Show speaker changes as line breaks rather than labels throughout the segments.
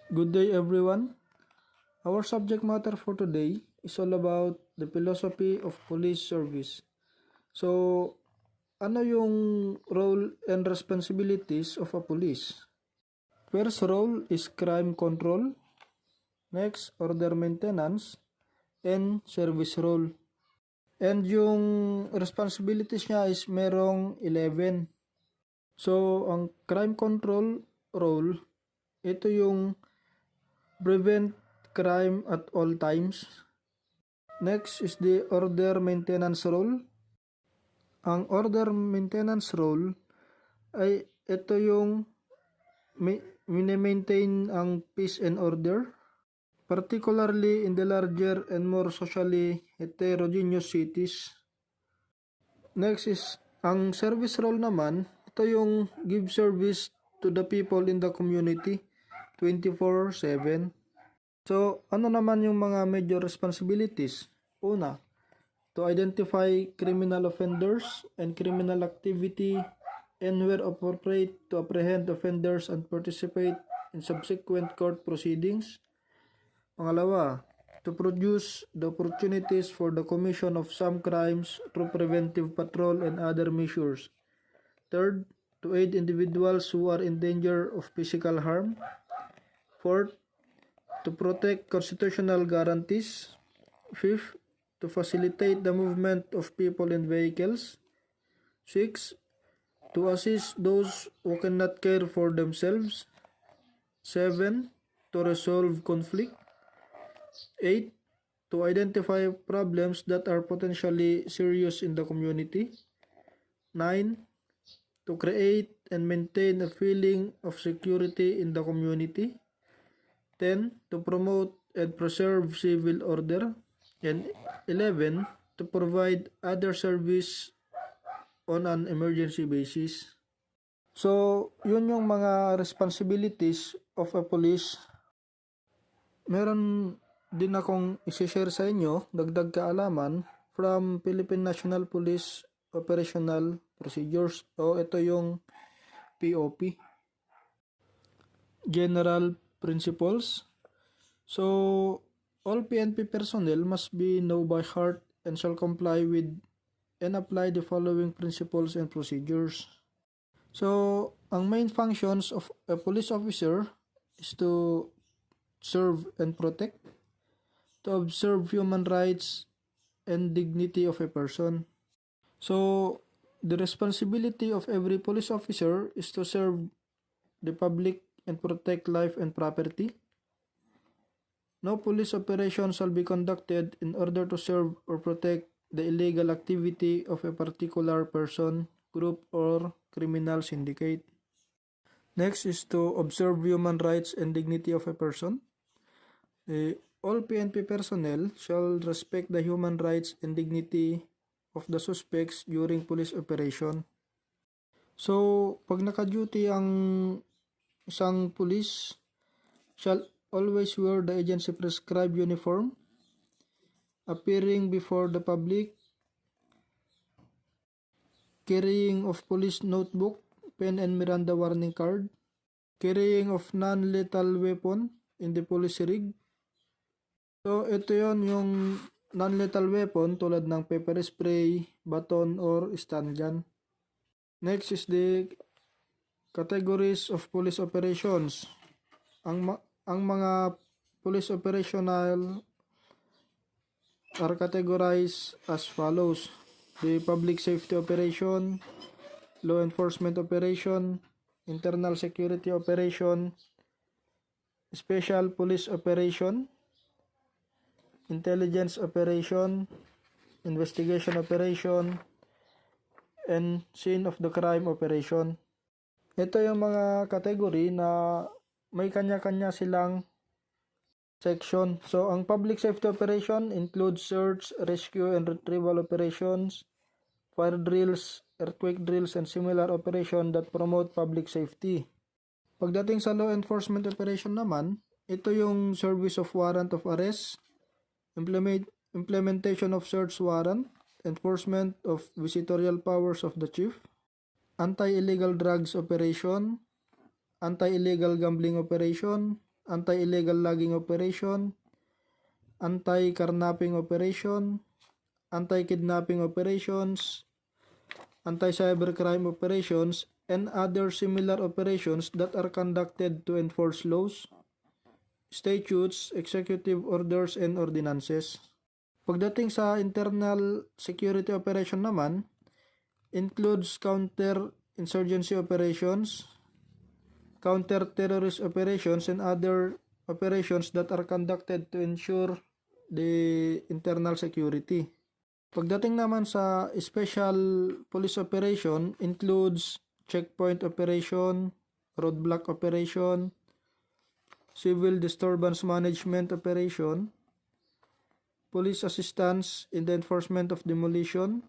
Good day, everyone. Our subject matter for today is all about the philosophy of police service. So, ano yung role and responsibilities of a police? First role is crime control, next order maintenance, and service role. And yung responsibilities niya is merong 11. So, ang crime control role, ito yung prevent crime at all times. Next is the order maintenance role. Ang order maintenance role ay ito yung mini-maintain ang peace and order, particularly in the larger and more socially heterogeneous cities. Next is ang service role naman, ito yung give service to the people in the community 24/7. So, ano naman yung mga major responsibilities? Una, to identify criminal offenders and criminal activity and where appropriate to apprehend offenders and participate in subsequent court proceedings. Pangalawa, to produce the opportunities for the commission of some crimes through preventive patrol and other measures. Third, to aid individuals who are in danger of physical harm. Fourth, to protect constitutional guarantees. Fifth, to facilitate the movement of people and vehicles. 6. To assist those who cannot care for themselves. 7. To resolve conflict. 8. To identify problems that are potentially serious in the community. 9. To create and maintain a feeling of security in the community. 10. To promote and preserve civil order. And 11. To provide other service on an emergency basis. So, yun yung mga responsibilities of a police. Meron din akong isi-share sa inyo, dagdag kaalaman from Philippine National Police Operational Procedures. O ito yung POP. General Principles. So, all PNP personnel must be know by heart and shall comply with and apply the following principles and procedures. So, ang main functions of a police officer is to serve and protect, to observe human rights and dignity of a person. So, the responsibility of every police officer is to serve the public and protect life and property. No police operation shall be conducted in order to serve or protect the illegal activity of a particular person, group, or criminal syndicate. Next is to observe human rights and dignity of a person. All PNP personnel shall respect the human rights and dignity of the suspects during police operation. So, pag naka-duty ang isang police, shall always wear the agency prescribed uniform, appearing before the public, carrying of police notebook, pen and Miranda warning card, carrying of non-lethal weapon in the police rig. So, ito yon yung non-lethal weapon tulad ng pepper spray, baton, or stun gun. Next is the categories of police operations. Ang mga police operational are categorized as follows: the public safety operation, law enforcement operation, internal security operation, special police operation, intelligence operation, investigation operation, and scene of the crime operation. Ito yung mga category na may kanya-kanya silang section. So, ang public safety operation includes search, rescue, and retrieval operations, fire drills, earthquake drills, and similar operation that promote public safety. Pagdating sa law enforcement operation naman, ito yung service of warrant of arrest, implementation of search warrant, enforcement of visitorial powers of the chief, anti-illegal drugs operation, anti-illegal gambling operation, anti-illegal logging operation, anti-carnapping operation, anti-kidnapping operations, anti-cybercrime operations, and other similar operations that are conducted to enforce laws, statutes, executive orders, and ordinances. Pagdating sa internal security operation naman, includes counter-insurgency operations, counter-terrorist operations, and other operations that are conducted to ensure the internal security. Pagdating naman sa special police operation, includes checkpoint operation, roadblock operation, civil disturbance management operation, police assistance in the enforcement of demolition,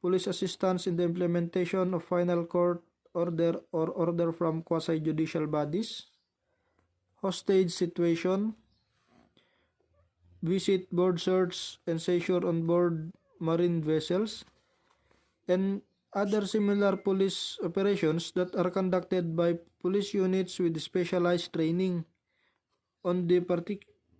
police assistance in the implementation of final court order or order from quasi-judicial bodies, hostage situation, visit, board search, and seizure on board marine vessels, and other similar police operations that are conducted by police units with specialized training on the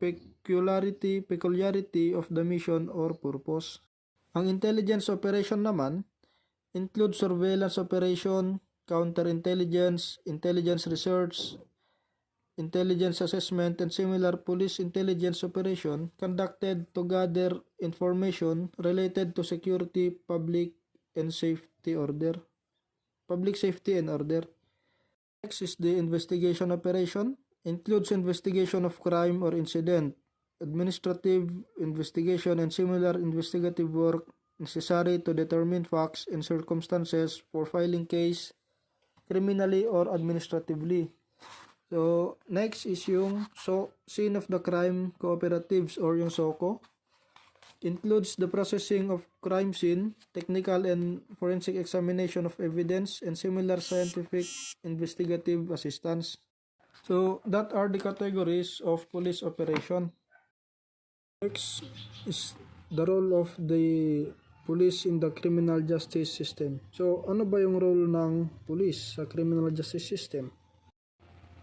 peculiarity of the mission or purpose. Ang intelligence operation naman include surveillance operation, counterintelligence, intelligence research, intelligence assessment, and similar police intelligence operation conducted to gather information related to security, public safety and order. Next is the investigation operation, includes investigation of crime or incident, administrative investigation, and similar investigative work necessary to determine facts and circumstances for filing case criminally or administratively. So, next is yung scene of the crime cooperatives or yung SOCO. Includes the processing of crime scene, technical and forensic examination of evidence, and similar scientific investigative assistance. So, that are the categories of police operation. Next is the role of the police in the criminal justice system. So, ano ba yung role ng police sa criminal justice system?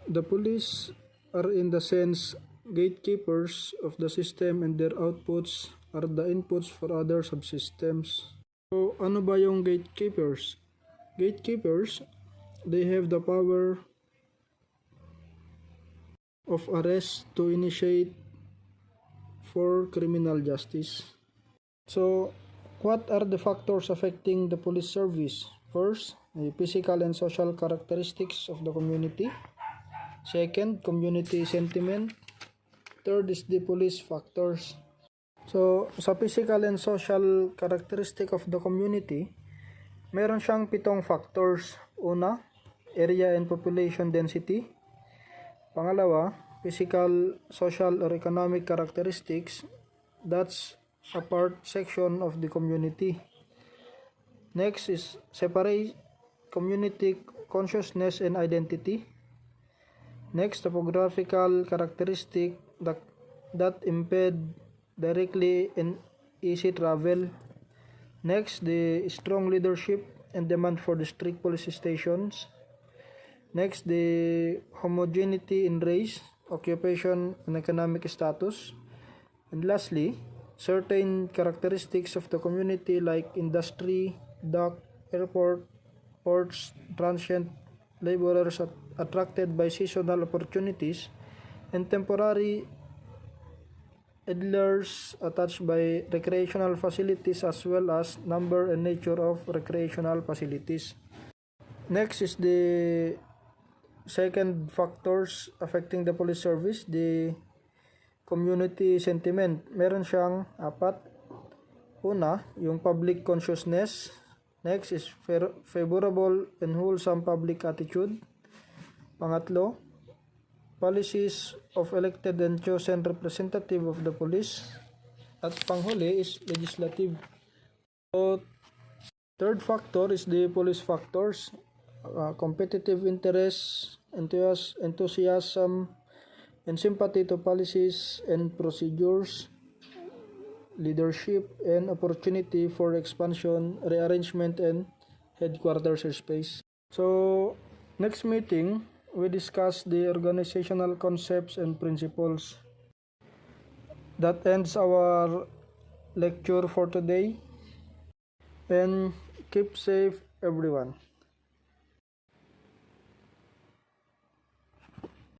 The police are in the sense gatekeepers of the system, and their outputs are the inputs for other subsystems. So, ano ba yung gatekeepers? Gatekeepers, they have the power of arrest to initiate for criminal justice. So, what are the factors affecting the police service? First, the physical and social characteristics of the community. Second, community sentiment. Third is the police factors. So, sa physical and social characteristic of the community, meron siyang 7 factors. Una, area and population density. Pangalawa, physical, social, or economic characteristics. That's a part section of the community. Next is separate community consciousness and identity. Next, topographical characteristic that impede directly and easy travel. Next, the strong leadership and demand for district police stations. Next, the homogeneity in race, occupation, and economic status. And lastly, certain characteristics of the community like industry, dock, airport, ports, transient laborers attracted by seasonal opportunities, and temporary idlers attached by recreational facilities, as well as number and nature of recreational facilities. Next is the second factors affecting the police service, the community sentiment. Meron siyang 4. Una, yung public consciousness. Next is favorable and wholesome public attitude. Pangatlo, policies of elected and chosen representative of the police. At panghuli is legislative. So, third factor is the police factors. Competitive interest, enthusiasm, and sympathy to policies and procedures, leadership, and opportunity for expansion, rearrangement, and headquarters space. So, next meeting, we discussed the organizational concepts and principles. That ends our lecture for today, and keep safe everyone.